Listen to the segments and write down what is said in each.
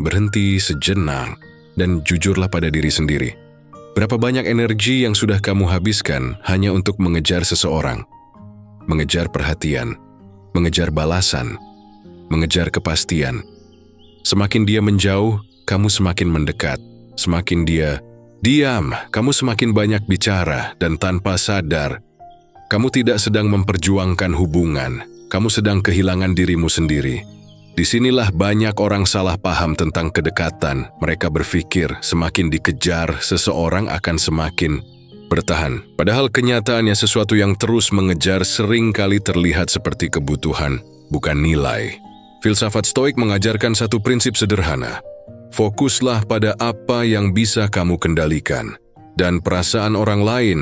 berhenti sejenak, dan jujurlah pada diri sendiri. Berapa banyak energi yang sudah kamu habiskan hanya untuk mengejar seseorang? Mengejar perhatian, mengejar balasan, mengejar kepastian. Semakin dia menjauh, kamu semakin mendekat. Semakin dia diam, kamu semakin banyak bicara, dan tanpa sadar, kamu tidak sedang memperjuangkan hubungan, kamu sedang kehilangan dirimu sendiri. Disinilah banyak orang salah paham tentang kedekatan. Mereka berpikir semakin dikejar, seseorang akan semakin bertahan. Padahal kenyataannya sesuatu yang terus mengejar seringkali terlihat seperti kebutuhan, bukan nilai. Filsafat Stoik mengajarkan satu prinsip sederhana. Fokuslah pada apa yang bisa kamu kendalikan. Dan perasaan orang lain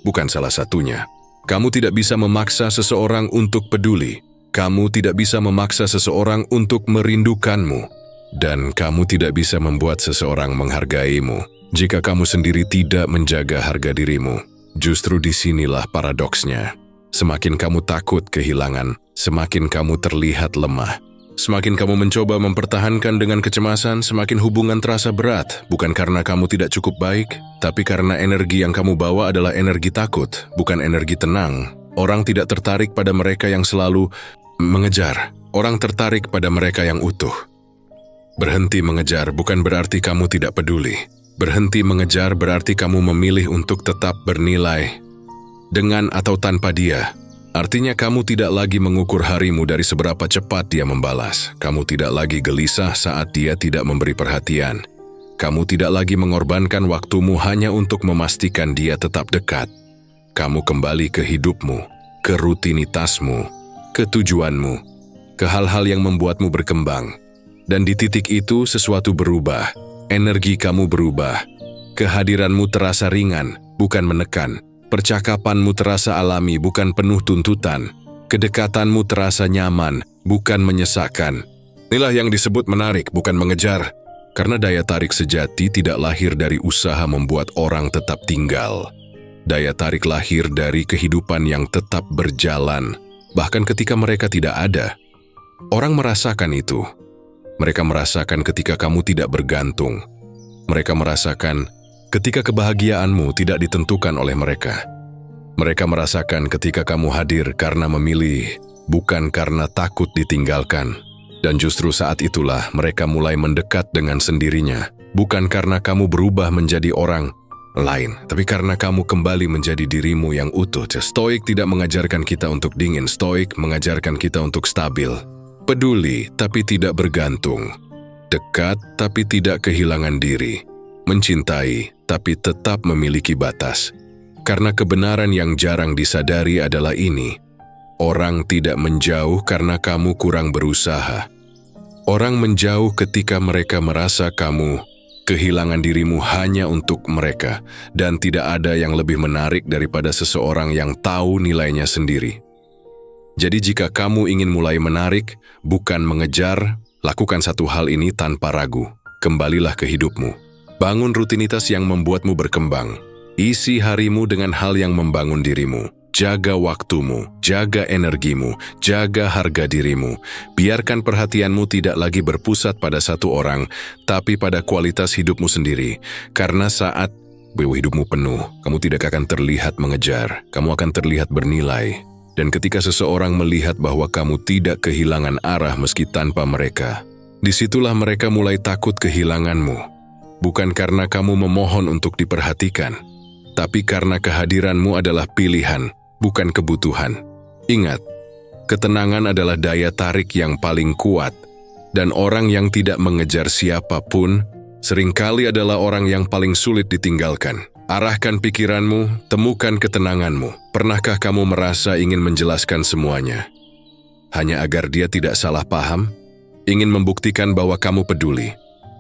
bukan salah satunya. Kamu tidak bisa memaksa seseorang untuk peduli. Kamu tidak bisa memaksa seseorang untuk merindukanmu. Dan kamu tidak bisa membuat seseorang menghargaimu jika kamu sendiri tidak menjaga harga dirimu. Justru disinilah paradoksnya. Semakin kamu takut kehilangan, semakin kamu terlihat lemah. Semakin kamu mencoba mempertahankan dengan kecemasan, semakin hubungan terasa berat. Bukan karena kamu tidak cukup baik, tapi karena energi yang kamu bawa adalah energi takut, bukan energi tenang. Orang tidak tertarik pada mereka yang selalu mengejar. Orang tertarik pada mereka yang utuh. Berhenti mengejar bukan berarti kamu tidak peduli. Berhenti mengejar berarti kamu memilih untuk tetap bernilai. Dengan atau tanpa dia. Artinya kamu tidak lagi mengukur harimu dari seberapa cepat dia membalas. Kamu tidak lagi gelisah saat dia tidak memberi perhatian. Kamu tidak lagi mengorbankan waktumu hanya untuk memastikan dia tetap dekat. Kamu kembali ke hidupmu, ke rutinitasmu, ke tujuanmu, ke hal-hal yang membuatmu berkembang. Dan di titik itu sesuatu berubah, energi kamu berubah, kehadiranmu terasa ringan, bukan menekan, percakapanmu terasa alami, bukan penuh tuntutan, kedekatanmu terasa nyaman, bukan menyesakkan. Inilah yang disebut menarik, bukan mengejar, karena daya tarik sejati tidak lahir dari usaha membuat orang tetap tinggal. Daya tarik lahir dari kehidupan yang tetap berjalan, bahkan ketika mereka tidak ada. Orang merasakan itu. Mereka merasakan ketika kamu tidak bergantung. Mereka merasakan ketika kebahagiaanmu tidak ditentukan oleh mereka. Mereka merasakan ketika kamu hadir karena memilih, bukan karena takut ditinggalkan. Dan justru saat itulah mereka mulai mendekat dengan sendirinya. Bukan karena kamu berubah menjadi orang lain, tapi karena kamu kembali menjadi dirimu yang utuh. Stoik tidak mengajarkan kita untuk dingin. Stoik mengajarkan kita untuk stabil. Peduli, tapi tidak bergantung. Dekat, tapi tidak kehilangan diri. Mencintai, tapi tetap memiliki batas. Karena kebenaran yang jarang disadari adalah ini. Orang tidak menjauh karena kamu kurang berusaha. Orang menjauh ketika mereka merasa kamu kehilangan dirimu hanya untuk mereka, dan tidak ada yang lebih menarik daripada seseorang yang tahu nilainya sendiri. Jadi jika kamu ingin mulai menarik, bukan mengejar, lakukan satu hal ini tanpa ragu. Kembalilah ke hidupmu. Bangun rutinitas yang membuatmu berkembang. Isi harimu dengan hal yang membangun dirimu. Jaga waktumu, jaga energimu, jaga harga dirimu. Biarkan perhatianmu tidak lagi berpusat pada satu orang, tapi pada kualitas hidupmu sendiri. Karena saat hidupmu penuh, kamu tidak akan terlihat mengejar, kamu akan terlihat bernilai. Dan ketika seseorang melihat bahwa kamu tidak kehilangan arah meski tanpa mereka, disitulah mereka mulai takut kehilanganmu. Bukan karena kamu memohon untuk diperhatikan, tapi karena kehadiranmu adalah pilihan, bukan kebutuhan. Ingat, ketenangan adalah daya tarik yang paling kuat, dan orang yang tidak mengejar siapapun seringkali adalah orang yang paling sulit ditinggalkan. Arahkan pikiranmu, temukan ketenanganmu. Pernahkah kamu merasa ingin menjelaskan semuanya? Hanya agar dia tidak salah paham? Ingin membuktikan bahwa kamu peduli?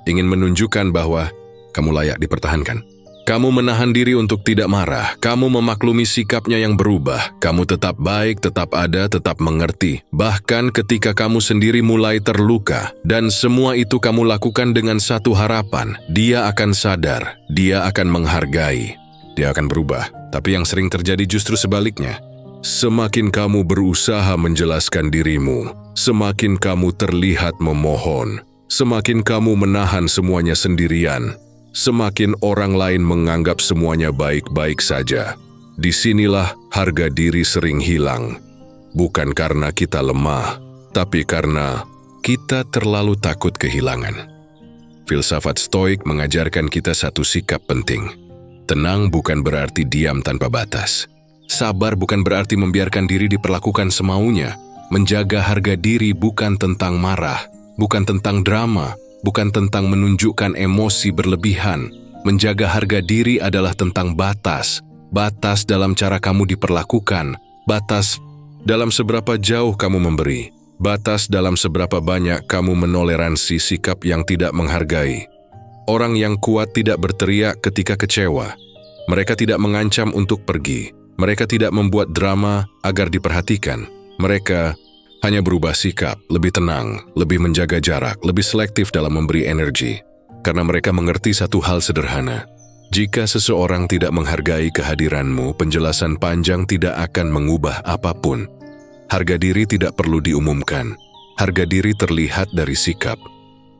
Ingin menunjukkan bahwa kamu layak dipertahankan? Kamu menahan diri untuk tidak marah, kamu memaklumi sikapnya yang berubah, kamu tetap baik, tetap ada, tetap mengerti. Bahkan ketika kamu sendiri mulai terluka, dan semua itu kamu lakukan dengan satu harapan, dia akan sadar, dia akan menghargai, dia akan berubah. Tapi yang sering terjadi justru sebaliknya. Semakin kamu berusaha menjelaskan dirimu, semakin kamu terlihat memohon. Semakin kamu menahan semuanya sendirian, semakin orang lain menganggap semuanya baik-baik saja. Disinilah harga diri sering hilang. Bukan karena kita lemah, tapi karena kita terlalu takut kehilangan. Filsafat Stoik mengajarkan kita satu sikap penting. Tenang bukan berarti diam tanpa batas. Sabar bukan berarti membiarkan diri diperlakukan semaunya. Menjaga harga diri bukan tentang marah, bukan tentang drama, bukan tentang menunjukkan emosi berlebihan. Menjaga harga diri adalah tentang batas. Batas dalam cara kamu diperlakukan, batas dalam seberapa jauh kamu memberi, batas dalam seberapa banyak kamu menoleransi sikap yang tidak menghargai. Orang yang kuat tidak berteriak ketika kecewa. Mereka tidak mengancam untuk pergi. Mereka tidak membuat drama agar diperhatikan. Mereka hanya berubah sikap, lebih tenang, lebih menjaga jarak, lebih selektif dalam memberi energi. Karena mereka mengerti satu hal sederhana. Jika seseorang tidak menghargai kehadiranmu, penjelasan panjang tidak akan mengubah apapun. Harga diri tidak perlu diumumkan. Harga diri terlihat dari sikap.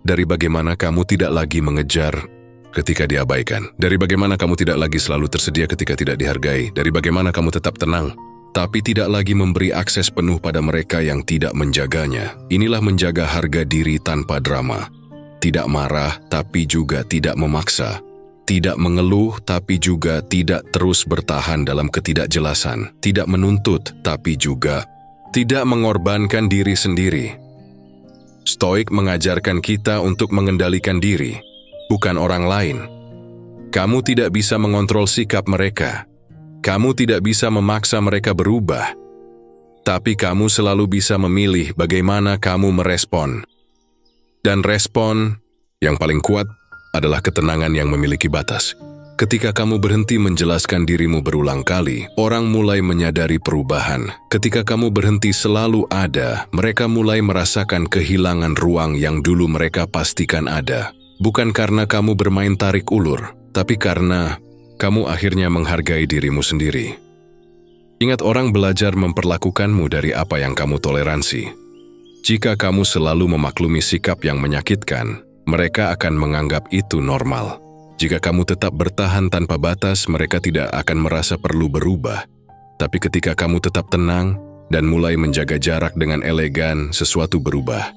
Dari bagaimana kamu tidak lagi mengejar ketika diabaikan. Dari bagaimana kamu tidak lagi selalu tersedia ketika tidak dihargai. Dari bagaimana kamu tetap tenang, tapi tidak lagi memberi akses penuh pada mereka yang tidak menjaganya. Inilah menjaga harga diri tanpa drama. Tidak marah, tapi juga tidak memaksa. Tidak mengeluh, tapi juga tidak terus bertahan dalam ketidakjelasan. Tidak menuntut, tapi juga tidak mengorbankan diri sendiri. Stoik mengajarkan kita untuk mengendalikan diri, bukan orang lain. Kamu tidak bisa mengontrol sikap mereka. Kamu tidak bisa memaksa mereka berubah. Tapi kamu selalu bisa memilih bagaimana kamu merespon. Dan respon yang paling kuat adalah ketenangan yang memiliki batas. Ketika kamu berhenti menjelaskan dirimu berulang kali, orang mulai menyadari perubahan. Ketika kamu berhenti selalu ada, mereka mulai merasakan kehilangan ruang yang dulu mereka pastikan ada. Bukan karena kamu bermain tarik ulur, tapi karena kamu akhirnya menghargai dirimu sendiri. Ingat, orang belajar memperlakukanmu dari apa yang kamu toleransi. Jika kamu selalu memaklumi sikap yang menyakitkan, mereka akan menganggap itu normal. Jika kamu tetap bertahan tanpa batas, mereka tidak akan merasa perlu berubah. Tapi ketika kamu tetap tenang dan mulai menjaga jarak dengan elegan, sesuatu berubah.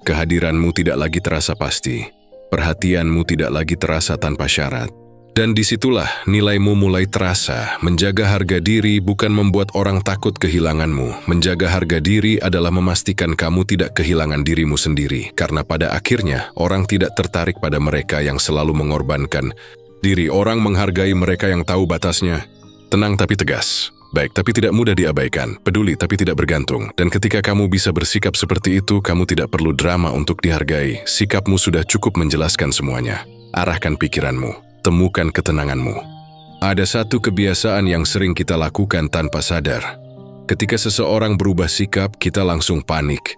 Kehadiranmu tidak lagi terasa pasti. Perhatianmu tidak lagi terasa tanpa syarat. Dan disitulah nilaimu mulai terasa. Menjaga harga diri bukan membuat orang takut kehilanganmu. Menjaga harga diri adalah memastikan kamu tidak kehilangan dirimu sendiri. Karena pada akhirnya, orang tidak tertarik pada mereka yang selalu mengorbankan diri. Orang menghargai mereka yang tahu batasnya. Tenang tapi tegas. Baik tapi tidak mudah diabaikan. Peduli tapi tidak bergantung. Dan ketika kamu bisa bersikap seperti itu, kamu tidak perlu drama untuk dihargai. Sikapmu sudah cukup menjelaskan semuanya. Arahkan pikiranmu. Temukan ketenanganmu. Ada satu kebiasaan yang sering kita lakukan tanpa sadar. Ketika seseorang berubah sikap, kita langsung panik.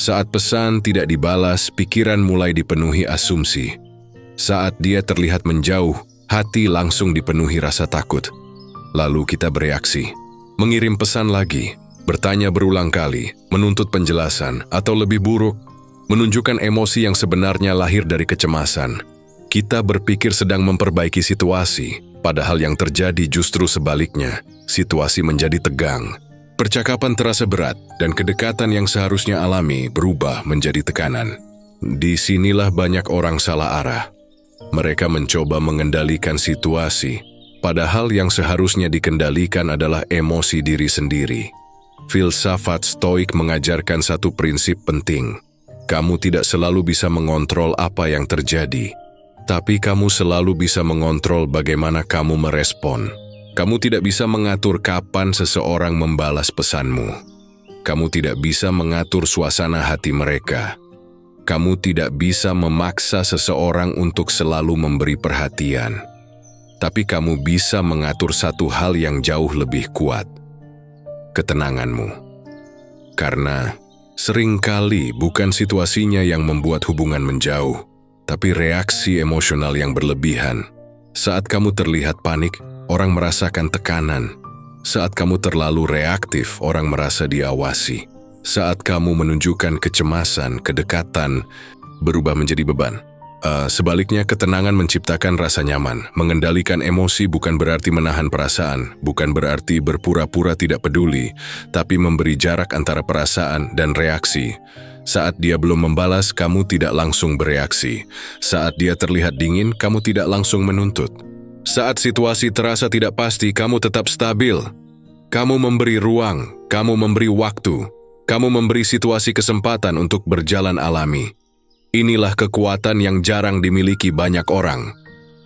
Saat pesan tidak dibalas, pikiran mulai dipenuhi asumsi. Saat dia terlihat menjauh, hati langsung dipenuhi rasa takut. Lalu kita bereaksi, mengirim pesan lagi, bertanya berulang kali, menuntut penjelasan, atau lebih buruk, menunjukkan emosi yang sebenarnya lahir dari kecemasan. Kita berpikir sedang memperbaiki situasi, padahal yang terjadi justru sebaliknya. Situasi menjadi tegang. Percakapan terasa berat, dan kedekatan yang seharusnya alami berubah menjadi tekanan. Disinilah banyak orang salah arah. Mereka mencoba mengendalikan situasi, padahal yang seharusnya dikendalikan adalah emosi diri sendiri. Filsafat Stoik mengajarkan satu prinsip penting. Kamu tidak selalu bisa mengontrol apa yang terjadi, tapi kamu selalu bisa mengontrol bagaimana kamu merespon. Kamu tidak bisa mengatur kapan seseorang membalas pesanmu. Kamu tidak bisa mengatur suasana hati mereka. Kamu tidak bisa memaksa seseorang untuk selalu memberi perhatian. Tapi kamu bisa mengatur satu hal yang jauh lebih kuat. Ketenanganmu. Karena seringkali bukan situasinya yang membuat hubungan menjauh, tapi reaksi emosional yang berlebihan. Saat kamu terlihat panik, orang merasakan tekanan. Saat kamu terlalu reaktif, orang merasa diawasi. Saat kamu menunjukkan kecemasan, kedekatan berubah menjadi beban. Sebaliknya, ketenangan menciptakan rasa nyaman. Mengendalikan emosi bukan berarti menahan perasaan, bukan berarti berpura-pura tidak peduli, tapi memberi jarak antara perasaan dan reaksi. Saat dia belum membalas, kamu tidak langsung bereaksi. Saat dia terlihat dingin, kamu tidak langsung menuntut. Saat situasi terasa tidak pasti, kamu tetap stabil. Kamu memberi ruang, kamu memberi waktu, kamu memberi situasi kesempatan untuk berjalan alami. Inilah kekuatan yang jarang dimiliki banyak orang.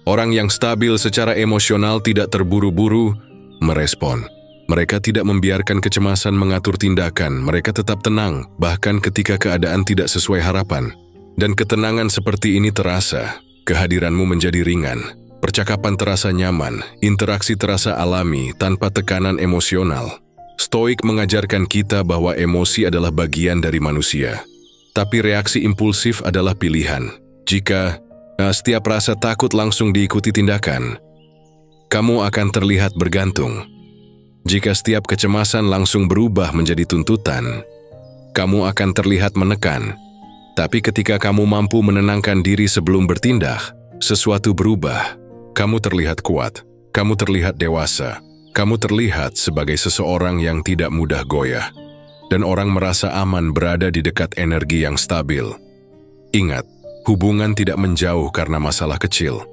Orang yang stabil secara emosional tidak terburu-buru merespon. Mereka tidak membiarkan kecemasan mengatur tindakan. Mereka tetap tenang, bahkan ketika keadaan tidak sesuai harapan. Dan ketenangan seperti ini terasa. Kehadiranmu menjadi ringan. Percakapan terasa nyaman. Interaksi terasa alami tanpa tekanan emosional. Stoik mengajarkan kita bahwa emosi adalah bagian dari manusia. Tapi reaksi impulsif adalah pilihan. Jika setiap rasa takut langsung diikuti tindakan, kamu akan terlihat bergantung. Jika setiap kecemasan langsung berubah menjadi tuntutan, kamu akan terlihat menekan. Tapi ketika kamu mampu menenangkan diri sebelum bertindak, sesuatu berubah. Kamu terlihat kuat, kamu terlihat dewasa, kamu terlihat sebagai seseorang yang tidak mudah goyah. Dan orang merasa aman berada di dekat energi yang stabil. Ingat, hubungan tidak menjauh karena masalah kecil.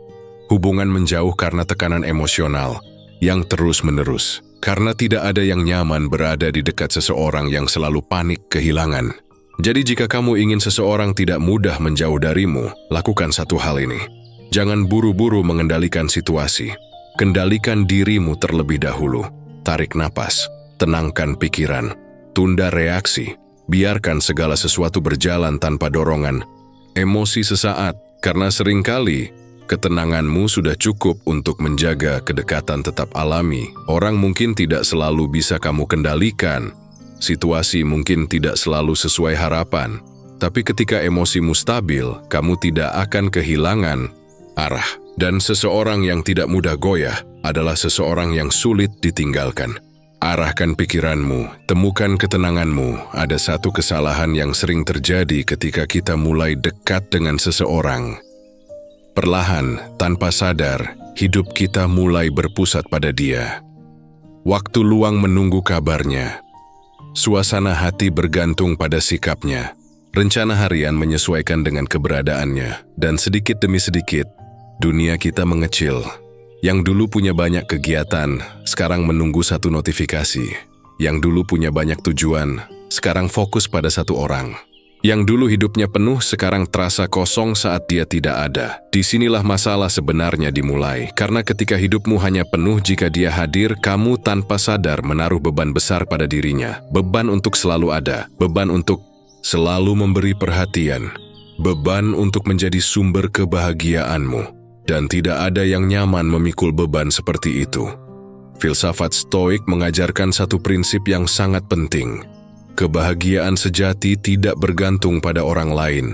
Hubungan menjauh karena tekanan emosional yang terus-menerus. Karena tidak ada yang nyaman berada di dekat seseorang yang selalu panik kehilangan. Jadi jika kamu ingin seseorang tidak mudah menjauh darimu, lakukan satu hal ini. Jangan buru-buru mengendalikan situasi. Kendalikan dirimu terlebih dahulu. Tarik napas, tenangkan pikiran. Tunda reaksi, biarkan segala sesuatu berjalan tanpa dorongan, emosi sesaat, karena seringkali ketenanganmu sudah cukup untuk menjaga kedekatan tetap alami. Orang mungkin tidak selalu bisa kamu kendalikan, situasi mungkin tidak selalu sesuai harapan, tapi ketika emosimu stabil, kamu tidak akan kehilangan arah. Dan seseorang yang tidak mudah goyah adalah seseorang yang sulit ditinggalkan. Arahkan pikiranmu, temukan ketenanganmu. Ada satu kesalahan yang sering terjadi ketika kita mulai dekat dengan seseorang. Perlahan, tanpa sadar, hidup kita mulai berpusat pada dia. Waktu luang menunggu kabarnya. Suasana hati bergantung pada sikapnya. Rencana harian menyesuaikan dengan keberadaannya. Dan sedikit demi sedikit, dunia kita mengecil. Yang dulu punya banyak kegiatan, sekarang menunggu satu notifikasi. Yang dulu punya banyak tujuan, sekarang fokus pada satu orang. Yang dulu hidupnya penuh, sekarang terasa kosong saat dia tidak ada. Disinilah masalah sebenarnya dimulai, karena ketika hidupmu hanya penuh jika dia hadir, kamu tanpa sadar menaruh beban besar pada dirinya. Beban untuk selalu ada, beban untuk selalu memberi perhatian, beban untuk menjadi sumber kebahagiaanmu. Dan tidak ada yang nyaman memikul beban seperti itu. Filsafat Stoik mengajarkan satu prinsip yang sangat penting. Kebahagiaan sejati tidak bergantung pada orang lain.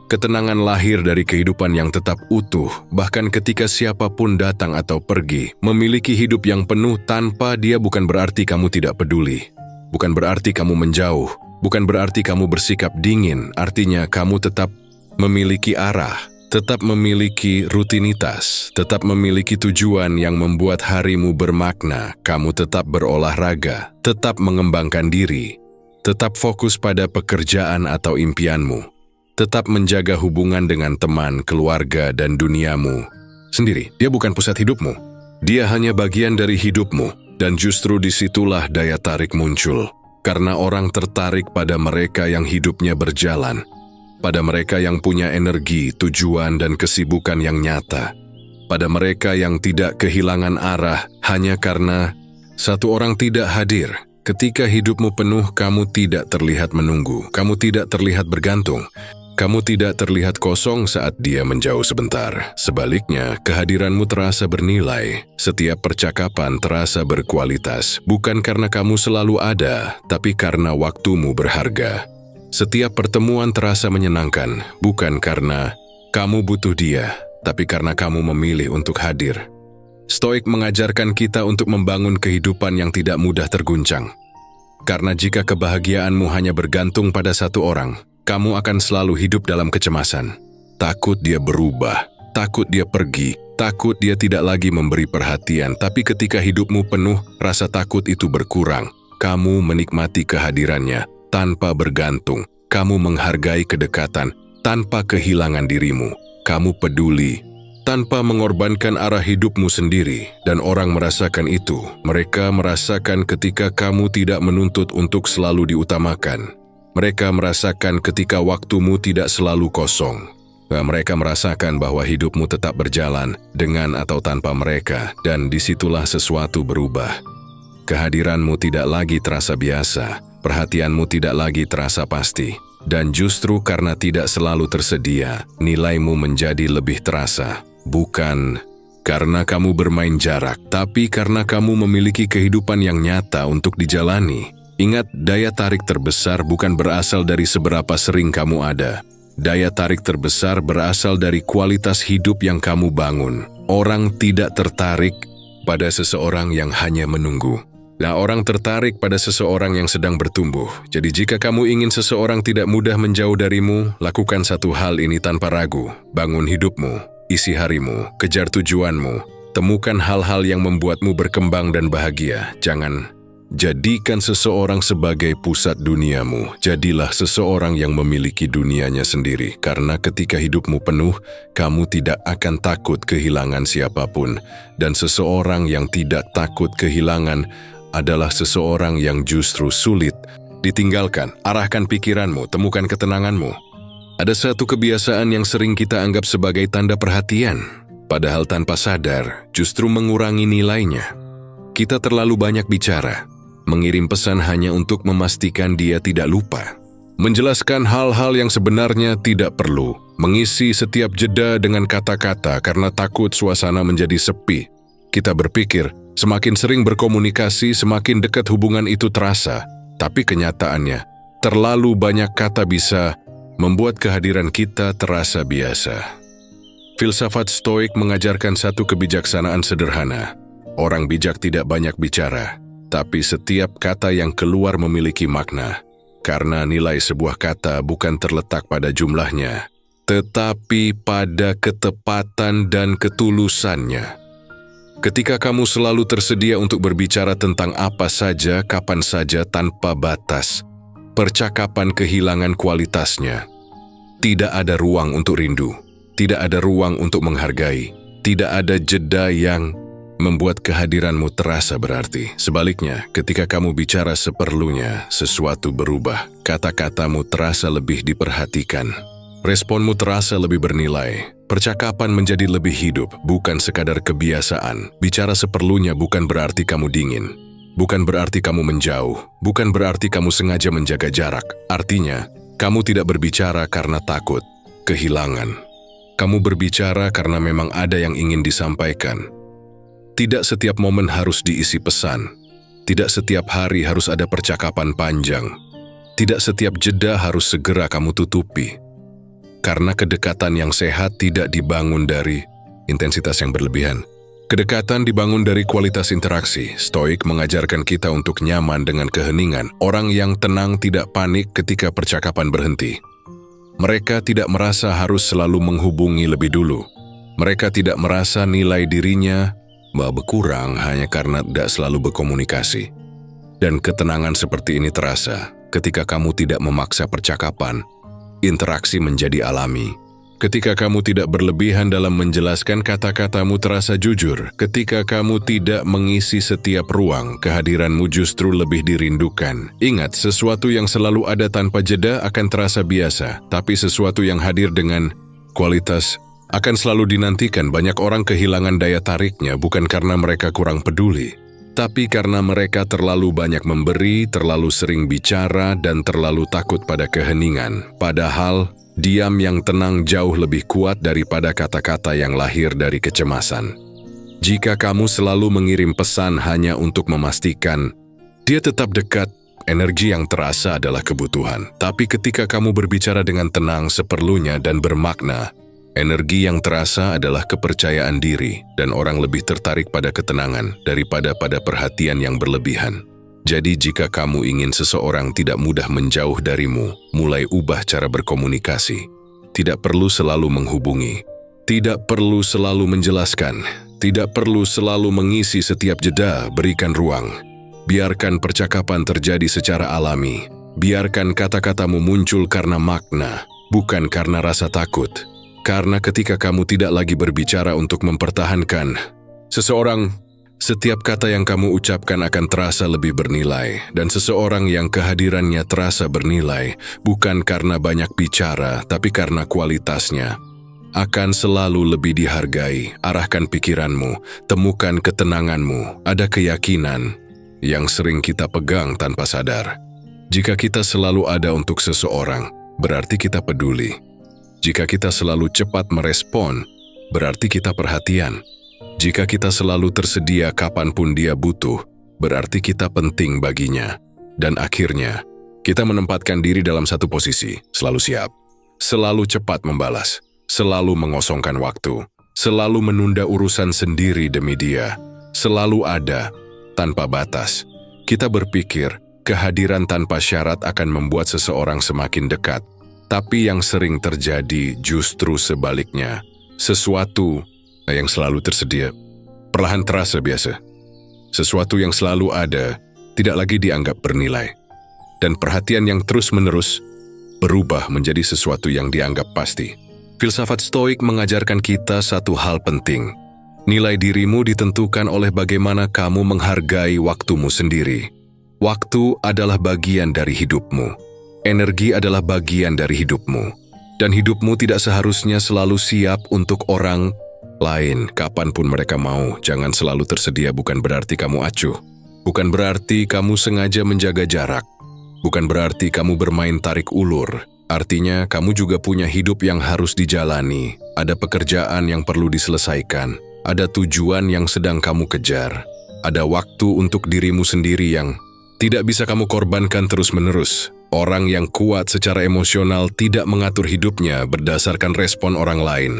Ketenangan lahir dari kehidupan yang tetap utuh, bahkan ketika siapapun datang atau pergi. Memiliki hidup yang penuh tanpa dia bukan berarti kamu tidak peduli. Bukan berarti kamu menjauh. Bukan berarti kamu bersikap dingin. Artinya kamu tetap memiliki arah. Tetap memiliki rutinitas, tetap memiliki tujuan yang membuat harimu bermakna. Kamu tetap berolahraga, tetap mengembangkan diri, tetap fokus pada pekerjaan atau impianmu, tetap menjaga hubungan dengan teman, keluarga, dan duniamu sendiri. Dia bukan pusat hidupmu, dia hanya bagian dari hidupmu, dan justru disitulah daya tarik muncul. Karena orang tertarik pada mereka yang hidupnya berjalan, pada mereka yang punya energi, tujuan, dan kesibukan yang nyata. Pada mereka yang tidak kehilangan arah hanya karena satu orang tidak hadir. Ketika hidupmu penuh, kamu tidak terlihat menunggu. Kamu tidak terlihat bergantung. Kamu tidak terlihat kosong saat dia menjauh sebentar. Sebaliknya, kehadiranmu terasa bernilai. Setiap percakapan terasa berkualitas. Bukan karena kamu selalu ada, tapi karena waktumu berharga. Setiap pertemuan terasa menyenangkan, bukan karena kamu butuh dia, tapi karena kamu memilih untuk hadir. Stoik mengajarkan kita untuk membangun kehidupan yang tidak mudah terguncang. Karena jika kebahagiaanmu hanya bergantung pada satu orang, kamu akan selalu hidup dalam kecemasan. Takut dia berubah, takut dia pergi, takut dia tidak lagi memberi perhatian. Tapi ketika hidupmu penuh, rasa takut itu berkurang. Kamu menikmati kehadirannya tanpa bergantung. Kamu menghargai kedekatan tanpa kehilangan dirimu. Kamu peduli tanpa mengorbankan arah hidupmu sendiri, dan orang merasakan itu. Mereka merasakan ketika kamu tidak menuntut untuk selalu diutamakan. Mereka merasakan ketika waktumu tidak selalu kosong. Mereka merasakan bahwa hidupmu tetap berjalan dengan atau tanpa mereka, dan disitulah sesuatu berubah. Kehadiranmu tidak lagi terasa biasa, perhatianmu tidak lagi terasa pasti, dan justru karena tidak selalu tersedia, nilaimu menjadi lebih terasa. Bukan karena kamu bermain jarak, tapi karena kamu memiliki kehidupan yang nyata untuk dijalani. Ingat, daya tarik terbesar bukan berasal dari seberapa sering kamu ada. Daya tarik terbesar berasal dari kualitas hidup yang kamu bangun. Orang tidak tertarik pada seseorang yang hanya menunggu. Nah, orang tertarik pada seseorang yang sedang bertumbuh. Jadi jika kamu ingin seseorang tidak mudah menjauh darimu, lakukan satu hal ini tanpa ragu. Bangun hidupmu, isi harimu, kejar tujuanmu. Temukan hal-hal yang membuatmu berkembang dan bahagia. Jangan jadikan seseorang sebagai pusat duniamu. Jadilah seseorang yang memiliki dunianya sendiri. Karena ketika hidupmu penuh, kamu tidak akan takut kehilangan siapapun. Dan seseorang yang tidak takut kehilangan adalah seseorang yang justru sulit ditinggalkan. Arahkan pikiranmu, temukan ketenanganmu. Ada satu kebiasaan yang sering kita anggap sebagai tanda perhatian, padahal tanpa sadar justru mengurangi nilainya. Kita terlalu banyak bicara, mengirim pesan hanya untuk memastikan dia tidak lupa, menjelaskan hal-hal yang sebenarnya tidak perlu, mengisi setiap jeda dengan kata-kata karena takut suasana menjadi sepi. Kita berpikir, semakin sering berkomunikasi, semakin dekat hubungan itu terasa. Tapi kenyataannya, terlalu banyak kata bisa membuat kehadiran kita terasa biasa. Filsafat Stoik mengajarkan satu kebijaksanaan sederhana. Orang bijak tidak banyak bicara, tapi setiap kata yang keluar memiliki makna. Karena nilai sebuah kata bukan terletak pada jumlahnya, tetapi pada ketepatan dan ketulusannya. Ketika kamu selalu tersedia untuk berbicara tentang apa saja, kapan saja, tanpa batas, percakapan kehilangan kualitasnya. Tidak ada ruang untuk rindu, tidak ada ruang untuk menghargai, tidak ada jeda yang membuat kehadiranmu terasa berarti. Sebaliknya, ketika kamu bicara seperlunya, sesuatu berubah. Kata-katamu terasa lebih diperhatikan. Responmu terasa lebih bernilai. Percakapan menjadi lebih hidup, bukan sekadar kebiasaan. Bicara seperlunya bukan berarti kamu dingin. Bukan berarti kamu menjauh. Bukan berarti kamu sengaja menjaga jarak. Artinya, kamu tidak berbicara karena takut kehilangan. Kamu berbicara karena memang ada yang ingin disampaikan. Tidak setiap momen harus diisi pesan. Tidak setiap hari harus ada percakapan panjang. Tidak setiap jeda harus segera kamu tutupi. Karena kedekatan yang sehat tidak dibangun dari intensitas yang berlebihan. Kedekatan dibangun dari kualitas interaksi. Stoik mengajarkan kita untuk nyaman dengan keheningan. Orang yang tenang tidak panik ketika percakapan berhenti. Mereka tidak merasa harus selalu menghubungi lebih dulu. Mereka tidak merasa nilai dirinya berkurang hanya karena tidak selalu berkomunikasi. Dan ketenangan seperti ini terasa ketika kamu tidak memaksa percakapan. Interaksi menjadi alami. Ketika kamu tidak berlebihan dalam menjelaskan, kata-katamu terasa jujur. Ketika kamu tidak mengisi setiap ruang, kehadiranmu justru lebih dirindukan. Ingat, sesuatu yang selalu ada tanpa jeda akan terasa biasa, tapi sesuatu yang hadir dengan kualitas akan selalu dinantikan. Banyak orang kehilangan daya tariknya bukan karena mereka kurang peduli, tapi karena mereka terlalu banyak memberi, terlalu sering bicara, dan terlalu takut pada keheningan. Padahal, diam yang tenang jauh lebih kuat daripada kata-kata yang lahir dari kecemasan. Jika kamu selalu mengirim pesan hanya untuk memastikan dia tetap dekat, energi yang terasa adalah kebutuhan. Tapi ketika kamu berbicara dengan tenang, seperlunya, dan bermakna, energi yang terasa adalah kepercayaan diri, dan orang lebih tertarik pada ketenangan daripada pada perhatian yang berlebihan. Jadi jika kamu ingin seseorang tidak mudah menjauh darimu, mulai ubah cara berkomunikasi. Tidak perlu selalu menghubungi. Tidak perlu selalu menjelaskan. Tidak perlu selalu mengisi setiap jeda, berikan ruang. Biarkan percakapan terjadi secara alami. Biarkan kata-katamu muncul karena makna, bukan karena rasa takut. Karena ketika kamu tidak lagi berbicara untuk mempertahankan seseorang, setiap kata yang kamu ucapkan akan terasa lebih bernilai, dan seseorang yang kehadirannya terasa bernilai bukan karena banyak bicara, tapi karena kualitasnya. Akan selalu lebih dihargai. Arahkan pikiranmu, temukan ketenanganmu, ada keyakinan yang sering kita pegang tanpa sadar. Jika kita selalu ada untuk seseorang, berarti kita peduli. Jika kita selalu cepat merespon, berarti kita perhatian. Jika kita selalu tersedia kapanpun dia butuh, berarti kita penting baginya. Dan akhirnya, kita menempatkan diri dalam satu posisi, selalu siap. Selalu cepat membalas, selalu mengosongkan waktu, selalu menunda urusan sendiri demi dia, selalu ada, tanpa batas. Kita berpikir, kehadiran tanpa syarat akan membuat seseorang semakin dekat. Tapi yang sering terjadi justru sebaliknya. Sesuatu yang selalu tersedia, perlahan terasa biasa. Sesuatu yang selalu ada, tidak lagi dianggap bernilai. Dan perhatian yang terus-menerus berubah menjadi sesuatu yang dianggap pasti. Filsafat Stoik mengajarkan kita satu hal penting. Nilai dirimu ditentukan oleh bagaimana kamu menghargai waktumu sendiri. Waktu adalah bagian dari hidupmu. Energi adalah bagian dari hidupmu. Dan hidupmu tidak seharusnya selalu siap untuk orang lain kapanpun mereka mau. Jangan selalu tersedia bukan berarti kamu acuh. Bukan berarti kamu sengaja menjaga jarak. Bukan berarti kamu bermain tarik ulur. Artinya kamu juga punya hidup yang harus dijalani. Ada pekerjaan yang perlu diselesaikan. Ada tujuan yang sedang kamu kejar. Ada waktu untuk dirimu sendiri yang tidak bisa kamu korbankan terus-menerus. Orang yang kuat secara emosional tidak mengatur hidupnya berdasarkan respon orang lain.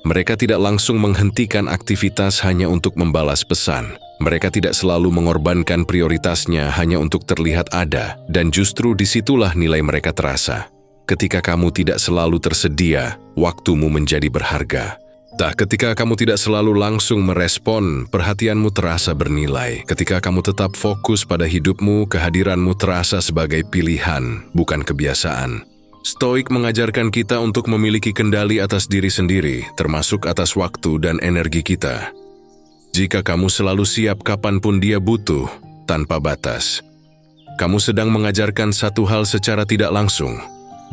Mereka tidak langsung menghentikan aktivitas hanya untuk membalas pesan. Mereka tidak selalu mengorbankan prioritasnya hanya untuk terlihat ada, dan justru disitulah nilai mereka terasa. Ketika kamu tidak selalu tersedia, waktumu menjadi berharga. Ketika kamu tidak selalu langsung merespon, perhatianmu terasa bernilai. Ketika kamu tetap fokus pada hidupmu, kehadiranmu terasa sebagai pilihan, bukan kebiasaan. Stoik mengajarkan kita untuk memiliki kendali atas diri sendiri, termasuk atas waktu dan energi kita. Jika kamu selalu siap kapanpun dia butuh, tanpa batas, kamu sedang mengajarkan satu hal secara tidak langsung,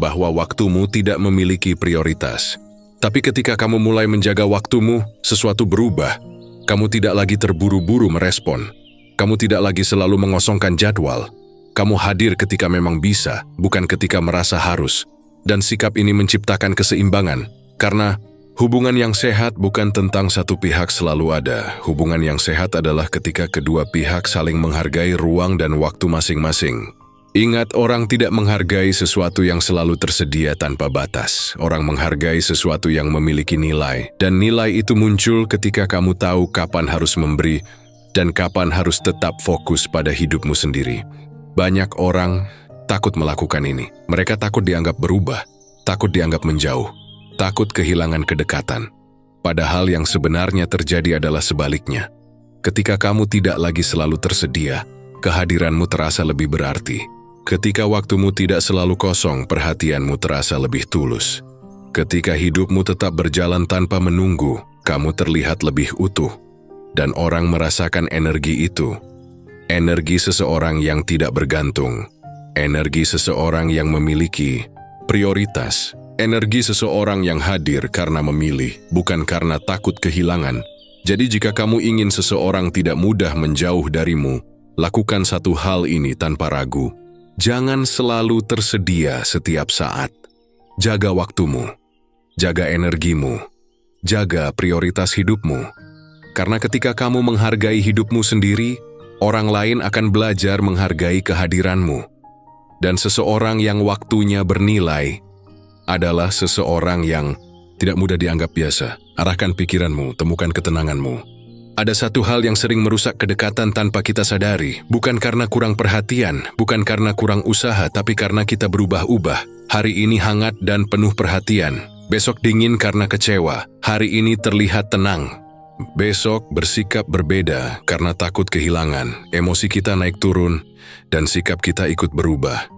bahwa waktumu tidak memiliki prioritas. Tapi ketika kamu mulai menjaga waktumu, sesuatu berubah. Kamu tidak lagi terburu-buru merespon. Kamu tidak lagi selalu mengosongkan jadwal. Kamu hadir ketika memang bisa, bukan ketika merasa harus. Dan sikap ini menciptakan keseimbangan. Karena hubungan yang sehat bukan tentang satu pihak selalu ada. Hubungan yang sehat adalah ketika kedua pihak saling menghargai ruang dan waktu masing-masing. Ingat, orang tidak menghargai sesuatu yang selalu tersedia tanpa batas. Orang menghargai sesuatu yang memiliki nilai. Dan nilai itu muncul ketika kamu tahu kapan harus memberi dan kapan harus tetap fokus pada hidupmu sendiri. Banyak orang takut melakukan ini. Mereka takut dianggap berubah, takut dianggap menjauh, takut kehilangan kedekatan. Padahal yang sebenarnya terjadi adalah sebaliknya. Ketika kamu tidak lagi selalu tersedia, kehadiranmu terasa lebih berarti. Ketika waktumu tidak selalu kosong, perhatianmu terasa lebih tulus. Ketika hidupmu tetap berjalan tanpa menunggu, kamu terlihat lebih utuh. Dan orang merasakan energi itu. Energi seseorang yang tidak bergantung. Energi seseorang yang memiliki prioritas. Energi seseorang yang hadir karena memilih, bukan karena takut kehilangan. Jadi jika kamu ingin seseorang tidak mudah menjauh darimu, lakukan satu hal ini tanpa ragu. Jangan selalu tersedia setiap saat. Jaga waktumu, jaga energimu, jaga prioritas hidupmu. Karena ketika kamu menghargai hidupmu sendiri, orang lain akan belajar menghargai kehadiranmu. Dan seseorang yang waktunya bernilai adalah seseorang yang tidak mudah dianggap biasa. Arahkan pikiranmu, temukan ketenanganmu. Ada satu hal yang sering merusak kedekatan tanpa kita sadari, bukan karena kurang perhatian, bukan karena kurang usaha, tapi karena kita berubah-ubah. Hari ini hangat dan penuh perhatian, besok dingin karena kecewa, hari ini terlihat tenang, besok bersikap berbeda karena takut kehilangan, emosi kita naik turun, dan sikap kita ikut berubah.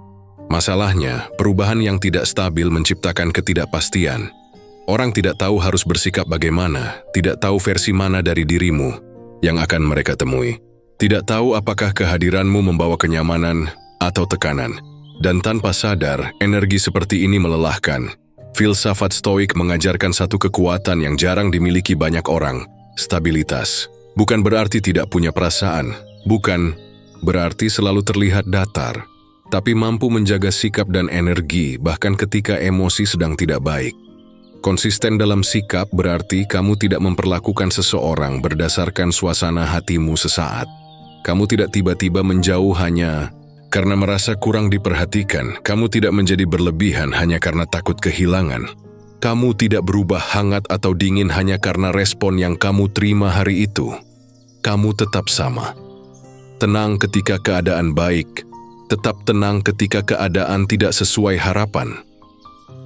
Masalahnya, perubahan yang tidak stabil menciptakan ketidakpastian. Orang tidak tahu harus bersikap bagaimana, tidak tahu versi mana dari dirimu yang akan mereka temui. Tidak tahu apakah kehadiranmu membawa kenyamanan atau tekanan. Dan tanpa sadar, energi seperti ini melelahkan. Filsafat Stoik mengajarkan satu kekuatan yang jarang dimiliki banyak orang, stabilitas. Bukan berarti tidak punya perasaan, bukan berarti selalu terlihat datar, tapi mampu menjaga sikap dan energi bahkan ketika emosi sedang tidak baik. Konsisten dalam sikap berarti kamu tidak memperlakukan seseorang berdasarkan suasana hatimu sesaat. Kamu tidak tiba-tiba menjauh hanya karena merasa kurang diperhatikan. Kamu tidak menjadi berlebihan hanya karena takut kehilangan. Kamu tidak berubah hangat atau dingin hanya karena respon yang kamu terima hari itu. Kamu tetap sama. Tenang ketika keadaan baik, tetap tenang ketika keadaan tidak sesuai harapan.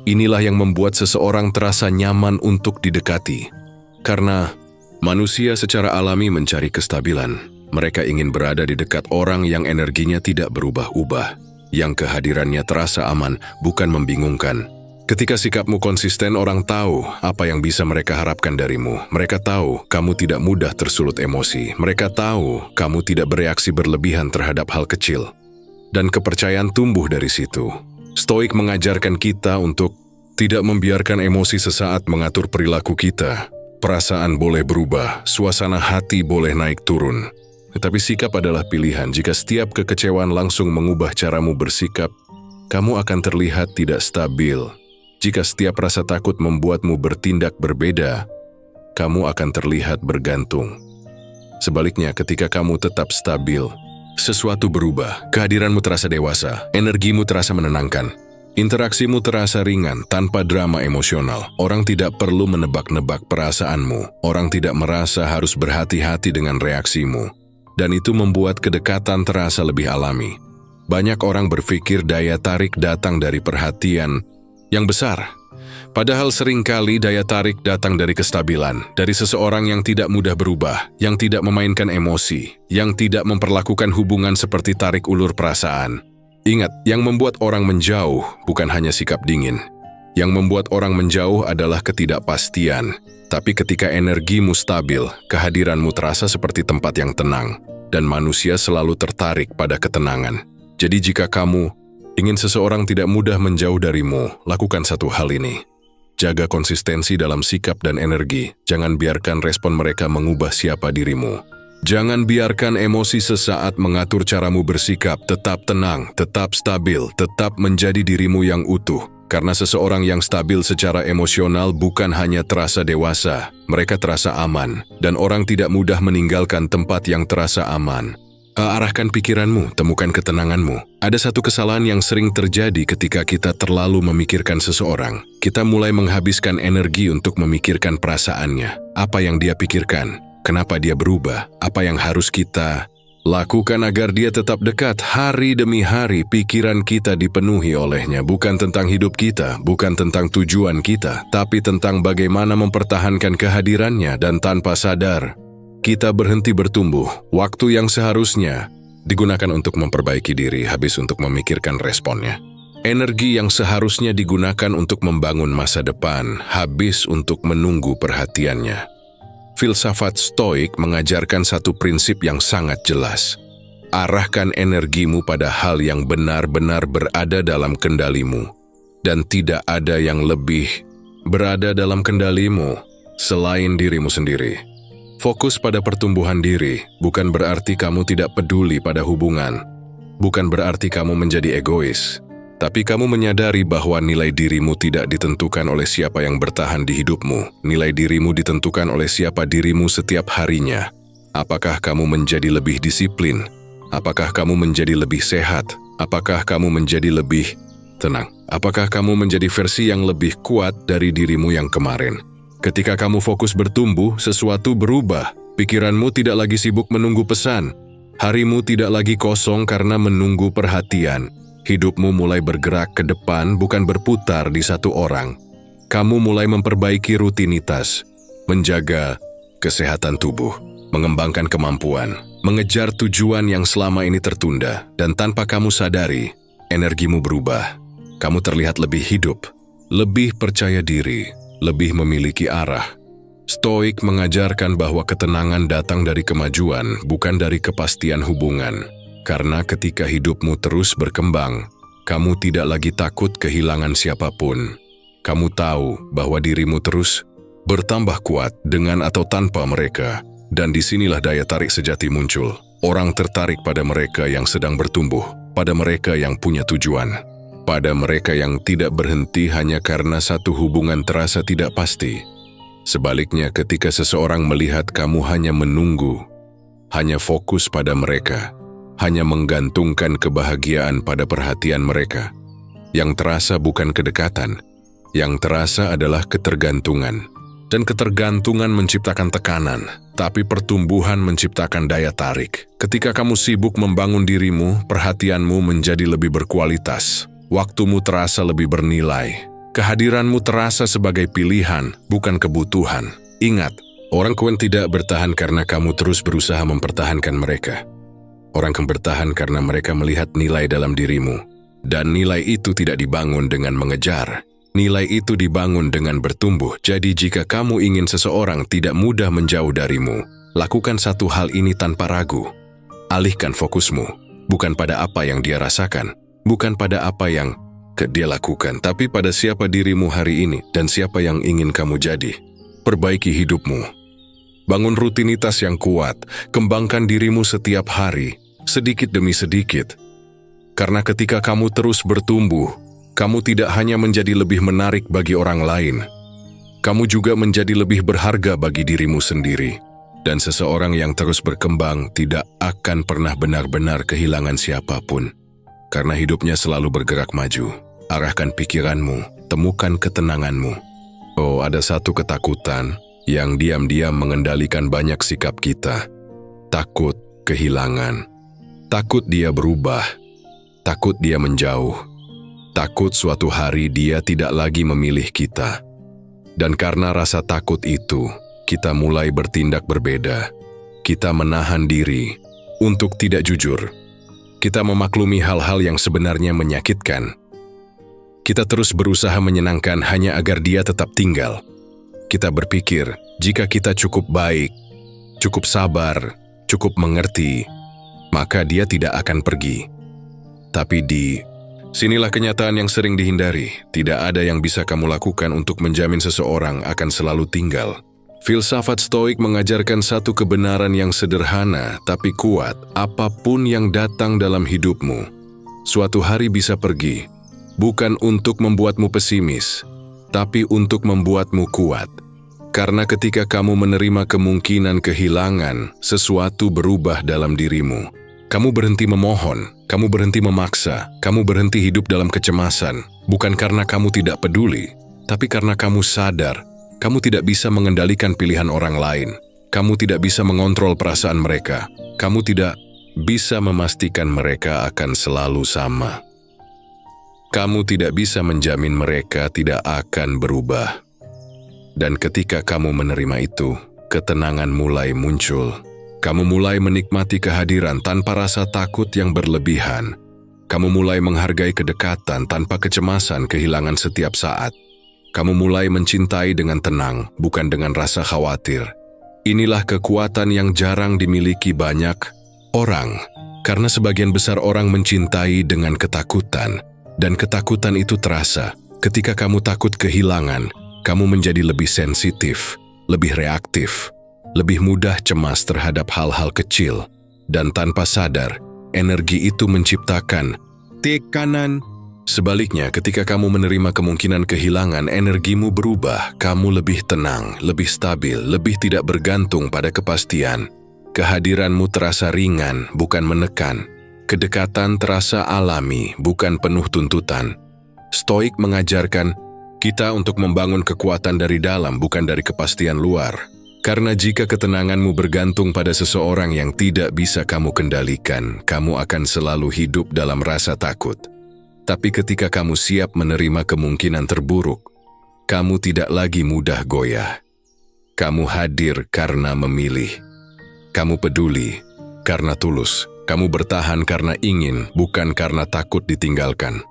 Inilah yang membuat seseorang terasa nyaman untuk didekati. Karena manusia secara alami mencari kestabilan. Mereka ingin berada di dekat orang yang energinya tidak berubah-ubah, yang kehadirannya terasa aman, bukan membingungkan. Ketika sikapmu konsisten, orang tahu apa yang bisa mereka harapkan darimu. Mereka tahu kamu tidak mudah tersulut emosi. Mereka tahu kamu tidak bereaksi berlebihan terhadap hal kecil. Dan kepercayaan tumbuh dari situ. Stoik mengajarkan kita untuk tidak membiarkan emosi sesaat mengatur perilaku kita. Perasaan boleh berubah, suasana hati boleh naik turun. Tetapi sikap adalah pilihan. Jika setiap kekecewaan langsung mengubah caramu bersikap, kamu akan terlihat tidak stabil. Jika setiap rasa takut membuatmu bertindak berbeda, kamu akan terlihat bergantung. Sebaliknya, ketika kamu tetap stabil, sesuatu berubah, kehadiranmu terasa dewasa, energimu terasa menenangkan, interaksimu terasa ringan tanpa drama emosional. Orang tidak perlu menebak-nebak perasaanmu, orang tidak merasa harus berhati-hati dengan reaksimu, dan itu membuat kedekatan terasa lebih alami. Banyak orang berpikir daya tarik datang dari perhatian yang besar, padahal seringkali daya tarik datang dari kestabilan, dari seseorang yang tidak mudah berubah, yang tidak memainkan emosi, yang tidak memperlakukan hubungan seperti tarik ulur perasaan. Ingat, yang membuat orang menjauh bukan hanya sikap dingin. Yang membuat orang menjauh adalah ketidakpastian. Tapi ketika energimu stabil, kehadiranmu terasa seperti tempat yang tenang, dan manusia selalu tertarik pada ketenangan. Jadi jika kamu ingin seseorang tidak mudah menjauh darimu, lakukan satu hal ini. Jaga konsistensi dalam sikap dan energi. Jangan biarkan respon mereka mengubah siapa dirimu. Jangan biarkan emosi sesaat mengatur caramu bersikap. Tetap tenang, tetap stabil, tetap menjadi dirimu yang utuh. Karena seseorang yang stabil secara emosional bukan hanya terasa dewasa, mereka terasa aman, dan orang tidak mudah meninggalkan tempat yang terasa aman. Arahkan pikiranmu, temukan ketenanganmu. Ada satu kesalahan yang sering terjadi ketika kita terlalu memikirkan seseorang. Kita mulai menghabiskan energi untuk memikirkan perasaannya. Apa yang dia pikirkan? Kenapa dia berubah? Apa yang harus kita lakukan agar dia tetap dekat? Hari demi hari pikiran kita dipenuhi olehnya. Bukan tentang hidup kita, bukan tentang tujuan kita, tapi tentang bagaimana mempertahankan kehadirannya. Dan tanpa sadar, kita berhenti bertumbuh. Waktu yang seharusnya digunakan untuk memperbaiki diri, habis untuk memikirkan responnya. Energi yang seharusnya digunakan untuk membangun masa depan, habis untuk menunggu perhatiannya. Filsafat Stoik mengajarkan satu prinsip yang sangat jelas. Arahkan energimu pada hal yang benar-benar berada dalam kendalimu. Dan tidak ada yang lebih berada dalam kendalimu selain dirimu sendiri. Fokus pada pertumbuhan diri bukan berarti kamu tidak peduli pada hubungan. Bukan berarti kamu menjadi egois. Tapi kamu menyadari bahwa nilai dirimu tidak ditentukan oleh siapa yang bertahan di hidupmu. Nilai dirimu ditentukan oleh siapa dirimu setiap harinya. Apakah kamu menjadi lebih disiplin? Apakah kamu menjadi lebih sehat? Apakah kamu menjadi lebih tenang? Apakah kamu menjadi versi yang lebih kuat dari dirimu yang kemarin? Ketika kamu fokus bertumbuh, sesuatu berubah. Pikiranmu tidak lagi sibuk menunggu pesan. Harimu tidak lagi kosong karena menunggu perhatian. Hidupmu mulai bergerak ke depan, bukan berputar di satu orang. Kamu mulai memperbaiki rutinitas, menjaga kesehatan tubuh, mengembangkan kemampuan, mengejar tujuan yang selama ini tertunda, dan tanpa kamu sadari, energimu berubah. Kamu terlihat lebih hidup, lebih percaya diri, lebih memiliki arah. Stoik mengajarkan bahwa ketenangan datang dari kemajuan, bukan dari kepastian hubungan. Karena ketika hidupmu terus berkembang, kamu tidak lagi takut kehilangan siapapun. Kamu tahu bahwa dirimu terus bertambah kuat dengan atau tanpa mereka. Dan disinilah daya tarik sejati muncul. Orang tertarik pada mereka yang sedang bertumbuh, pada mereka yang punya tujuan, pada mereka yang tidak berhenti hanya karena satu hubungan terasa tidak pasti. Sebaliknya, ketika seseorang melihat kamu hanya menunggu, hanya fokus pada mereka, hanya menggantungkan kebahagiaan pada perhatian mereka, yang terasa bukan kedekatan, yang terasa adalah ketergantungan. Dan ketergantungan menciptakan tekanan, tapi pertumbuhan menciptakan daya tarik. Ketika kamu sibuk membangun dirimu, perhatianmu menjadi lebih berkualitas, waktumu terasa lebih bernilai. Kehadiranmu terasa sebagai pilihan, bukan kebutuhan. Ingat, orang kawan tidak bertahan karena kamu terus berusaha mempertahankan mereka. Orang akan bertahan karena mereka melihat nilai dalam dirimu. Dan nilai itu tidak dibangun dengan mengejar. Nilai itu dibangun dengan bertumbuh. Jadi jika kamu ingin seseorang tidak mudah menjauh darimu, lakukan satu hal ini tanpa ragu. Alihkan fokusmu, bukan pada apa yang dia rasakan, bukan pada apa yang dia lakukan, tapi pada siapa dirimu hari ini dan siapa yang ingin kamu jadi. Perbaiki hidupmu. Bangun rutinitas yang kuat, kembangkan dirimu setiap hari, sedikit demi sedikit. Karena ketika kamu terus bertumbuh, kamu tidak hanya menjadi lebih menarik bagi orang lain, kamu juga menjadi lebih berharga bagi dirimu sendiri. Dan seseorang yang terus berkembang tidak akan pernah benar-benar kehilangan siapapun, karena hidupnya selalu bergerak maju. Arahkan pikiranmu, temukan ketenanganmu. Oh, ada satu ketakutan yang diam-diam mengendalikan banyak sikap kita. Takut kehilangan, takut dia berubah, takut dia menjauh, takut suatu hari dia tidak lagi memilih kita. Dan karena rasa takut itu, kita mulai bertindak berbeda. Kita menahan diri untuk tidak jujur. Kita memaklumi hal-hal yang sebenarnya menyakitkan. Kita terus berusaha menyenangkan hanya agar dia tetap tinggal. Kita berpikir, jika kita cukup baik, cukup sabar, cukup mengerti, maka dia tidak akan pergi. Tapi sinilah kenyataan yang sering dihindari. Tidak ada yang bisa kamu lakukan untuk menjamin seseorang akan selalu tinggal. Filsafat Stoik mengajarkan satu kebenaran yang sederhana tapi kuat. Apapun yang datang dalam hidupmu, suatu hari bisa pergi. Bukan untuk membuatmu pesimis, tapi untuk membuatmu kuat. Karena ketika kamu menerima kemungkinan kehilangan, sesuatu berubah dalam dirimu. Kamu berhenti memohon, kamu berhenti memaksa, kamu berhenti hidup dalam kecemasan. Bukan karena kamu tidak peduli, tapi karena kamu sadar, kamu tidak bisa mengendalikan pilihan orang lain. Kamu tidak bisa mengontrol perasaan mereka. Kamu tidak bisa memastikan mereka akan selalu sama. Kamu tidak bisa menjamin mereka tidak akan berubah. Dan ketika kamu menerima itu, ketenangan mulai muncul. Kamu mulai menikmati kehadiran tanpa rasa takut yang berlebihan. Kamu mulai menghargai kedekatan tanpa kecemasan kehilangan setiap saat. Kamu mulai mencintai dengan tenang, bukan dengan rasa khawatir. Inilah kekuatan yang jarang dimiliki banyak orang, karena sebagian besar orang mencintai dengan ketakutan. Dan ketakutan itu terasa. Ketika kamu takut kehilangan, kamu menjadi lebih sensitif, lebih reaktif, lebih mudah cemas terhadap hal-hal kecil. Dan tanpa sadar, energi itu menciptakan tekanan. Sebaliknya, ketika kamu menerima kemungkinan kehilangan, energimu berubah. Kamu lebih tenang, lebih stabil, lebih tidak bergantung pada kepastian. Kehadiranmu terasa ringan, bukan menekan. Kedekatan terasa alami, bukan penuh tuntutan. Stoik mengajarkan kita untuk membangun kekuatan dari dalam, bukan dari kepastian luar. Karena jika ketenanganmu bergantung pada seseorang yang tidak bisa kamu kendalikan, kamu akan selalu hidup dalam rasa takut. Tapi ketika kamu siap menerima kemungkinan terburuk, kamu tidak lagi mudah goyah. Kamu hadir karena memilih. Kamu peduli karena tulus. Kamu bertahan karena ingin, bukan karena takut ditinggalkan.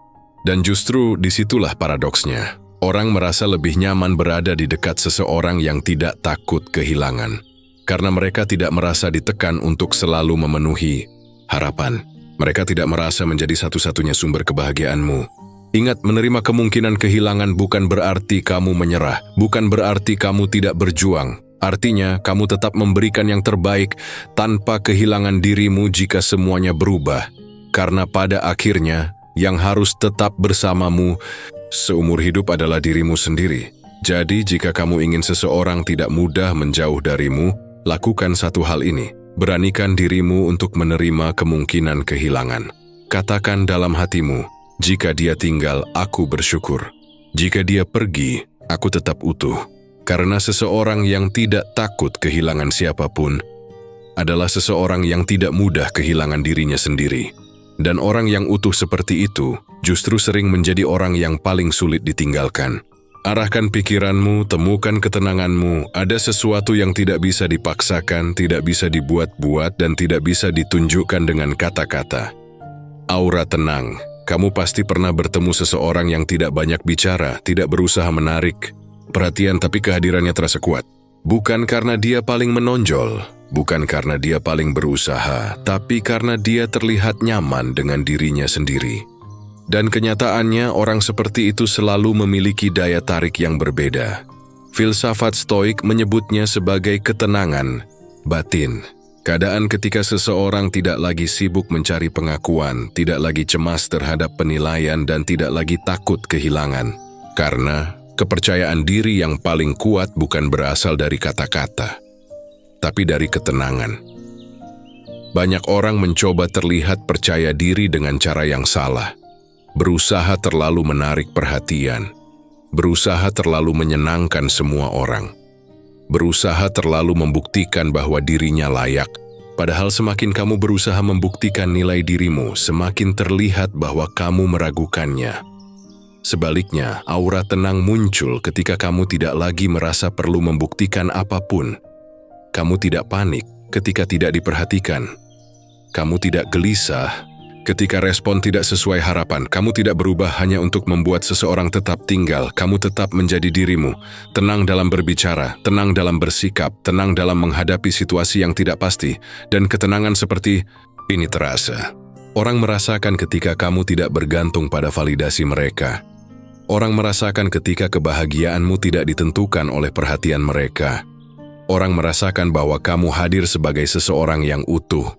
Dan justru disitulah paradoksnya. Orang merasa lebih nyaman berada di dekat seseorang yang tidak takut kehilangan. Karena mereka tidak merasa ditekan untuk selalu memenuhi harapan. Mereka tidak merasa menjadi satu-satunya sumber kebahagiaanmu. Ingat, menerima kemungkinan kehilangan bukan berarti kamu menyerah, bukan berarti kamu tidak berjuang. Artinya, kamu tetap memberikan yang terbaik tanpa kehilangan dirimu jika semuanya berubah. Karena pada akhirnya, yang harus tetap bersamamu seumur hidup adalah dirimu sendiri. Jadi, jika kamu ingin seseorang tidak mudah menjauh darimu, lakukan satu hal ini. Beranikan dirimu untuk menerima kemungkinan kehilangan. Katakan dalam hatimu, jika dia tinggal, aku bersyukur. Jika dia pergi, aku tetap utuh. Karena seseorang yang tidak takut kehilangan siapapun adalah seseorang yang tidak mudah kehilangan dirinya sendiri. Dan orang yang utuh seperti itu justru sering menjadi orang yang paling sulit ditinggalkan. Arahkan pikiranmu, temukan ketenanganmu. Ada sesuatu yang tidak bisa dipaksakan, tidak bisa dibuat-buat, dan tidak bisa ditunjukkan dengan kata-kata. Aura tenang. Kamu pasti pernah bertemu seseorang yang tidak banyak bicara, tidak berusaha menarik perhatian, tapi kehadirannya terasa kuat. Bukan karena dia paling menonjol, bukan karena dia paling berusaha, tapi karena dia terlihat nyaman dengan dirinya sendiri. Dan kenyataannya, orang seperti itu selalu memiliki daya tarik yang berbeda. Filsafat Stoik menyebutnya sebagai ketenangan batin. Keadaan ketika seseorang tidak lagi sibuk mencari pengakuan, tidak lagi cemas terhadap penilaian, dan tidak lagi takut kehilangan. Karena kepercayaan diri yang paling kuat bukan berasal dari kata-kata, tapi dari ketenangan. Banyak orang mencoba terlihat percaya diri dengan cara yang salah. Berusaha terlalu menarik perhatian. Berusaha terlalu menyenangkan semua orang. Berusaha terlalu membuktikan bahwa dirinya layak. Padahal semakin kamu berusaha membuktikan nilai dirimu, semakin terlihat bahwa kamu meragukannya. Sebaliknya, aura tenang muncul ketika kamu tidak lagi merasa perlu membuktikan apapun. Kamu tidak panik ketika tidak diperhatikan. Kamu tidak gelisah ketika respon tidak sesuai harapan. Kamu tidak berubah hanya untuk membuat seseorang tetap tinggal. Kamu tetap menjadi dirimu, tenang dalam berbicara, tenang dalam bersikap, tenang dalam menghadapi situasi yang tidak pasti. Dan ketenangan seperti ini terasa. Orang merasakan ketika kamu tidak bergantung pada validasi mereka. Orang merasakan ketika kebahagiaanmu tidak ditentukan oleh perhatian mereka. Orang merasakan bahwa kamu hadir sebagai seseorang yang utuh.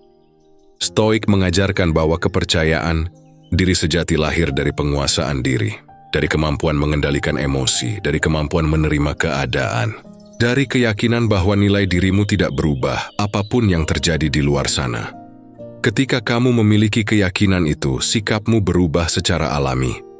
Stoik mengajarkan bahwa kepercayaan diri sejati lahir dari penguasaan diri, dari kemampuan mengendalikan emosi, dari kemampuan menerima keadaan, dari keyakinan bahwa nilai dirimu tidak berubah apapun yang terjadi di luar sana. Ketika kamu memiliki keyakinan itu, sikapmu berubah secara alami.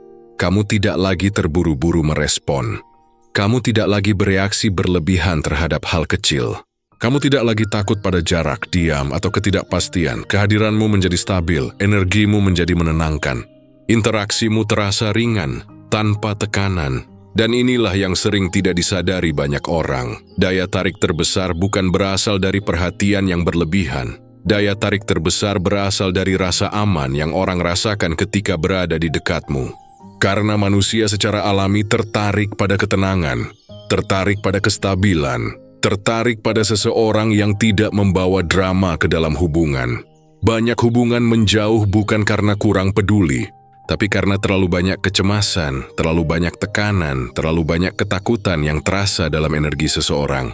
Kamu tidak lagi terburu-buru merespon. Kamu tidak lagi bereaksi berlebihan terhadap hal kecil. Kamu tidak lagi takut pada jarak, diam, atau ketidakpastian. Kehadiranmu menjadi stabil, energimu menjadi menenangkan. Interaksimu terasa ringan, tanpa tekanan. Dan inilah yang sering tidak disadari banyak orang. Daya tarik terbesar bukan berasal dari perhatian yang berlebihan. Daya tarik terbesar berasal dari rasa aman yang orang rasakan ketika berada di dekatmu. Karena manusia secara alami tertarik pada ketenangan, tertarik pada kestabilan, tertarik pada seseorang yang tidak membawa drama ke dalam hubungan. Banyak hubungan menjauh bukan karena kurang peduli, tapi karena terlalu banyak kecemasan, terlalu banyak tekanan, terlalu banyak ketakutan yang terasa dalam energi seseorang.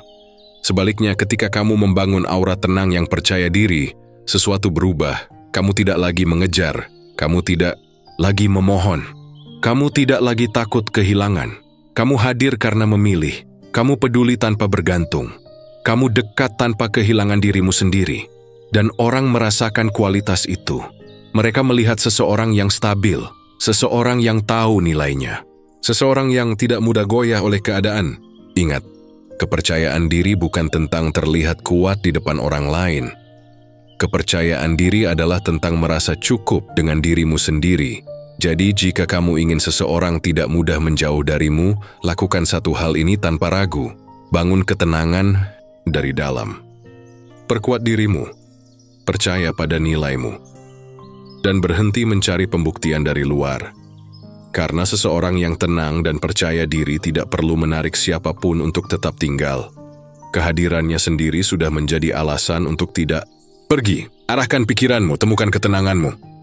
Sebaliknya, ketika kamu membangun aura tenang yang percaya diri, sesuatu berubah. Kamu tidak lagi mengejar, kamu tidak lagi memohon, kamu tidak lagi takut kehilangan. Kamu hadir karena memilih. Kamu peduli tanpa bergantung. Kamu dekat tanpa kehilangan dirimu sendiri. Dan orang merasakan kualitas itu. Mereka melihat seseorang yang stabil, seseorang yang tahu nilainya, seseorang yang tidak mudah goyah oleh keadaan. Ingat, Kepercayaan diri bukan tentang terlihat kuat di depan orang lain. Kepercayaan diri adalah tentang merasa cukup dengan dirimu sendiri. Jadi jika kamu ingin seseorang tidak mudah menjauh darimu, lakukan satu hal ini tanpa ragu. Bangun ketenangan dari dalam. Perkuat dirimu, percaya pada nilaimu, dan berhenti mencari pembuktian dari luar. Karena seseorang yang tenang dan percaya diri tidak perlu menarik siapapun untuk tetap tinggal. Kehadirannya sendiri sudah menjadi alasan untuk tidak pergi. Arahkan pikiranmu, temukan ketenanganmu.